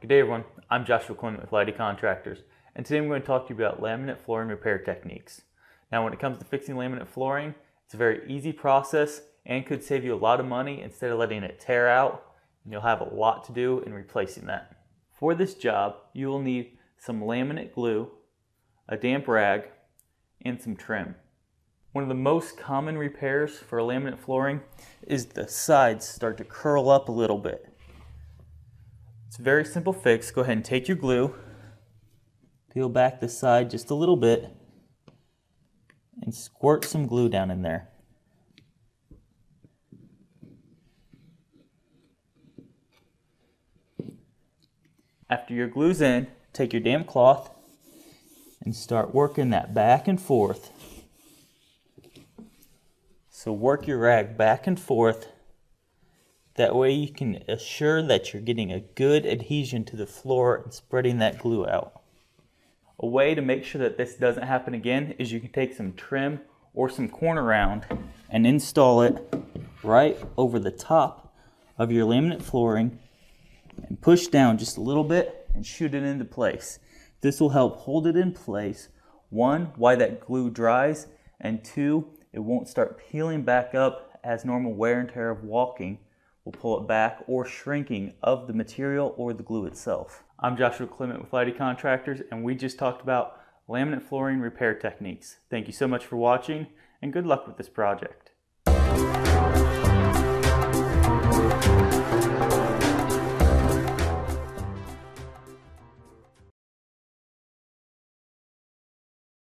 Good day everyone, I'm Joshua Clement with Lighty Contractors, and today I'm going to talk to you about laminate flooring repair techniques. Now when it comes to fixing laminate flooring, it's a very easy process and could save you a lot of money instead of letting it tear out, and you'll have a lot to do in replacing that. For this job, you will need some laminate glue, a damp rag, and some trim. One of the most common repairs for laminate flooring is the sides start to curl up a little bit. It's a very simple fix. Go ahead and take your glue, peel back the side just a little bit, and squirt some glue down in there. After your glue's in, take your damp cloth and start working that back and forth. So work your rag back and forth. That way you can assure that you're getting a good adhesion to the floor and spreading that glue out. A way to make sure that this doesn't happen again is you can take some trim or some corner round and install it right over the top of your laminate flooring and push down just a little bit and shoot it into place. This will help hold it in place, one, while that glue dries, and two, it won't start peeling back up as normal wear and tear of walking will pull it back, or shrinking of the material or the glue itself. I'm Joshua Clement with Lighty Contractors, and we just talked about laminate flooring repair techniques. Thank you so much for watching, and good luck with this project.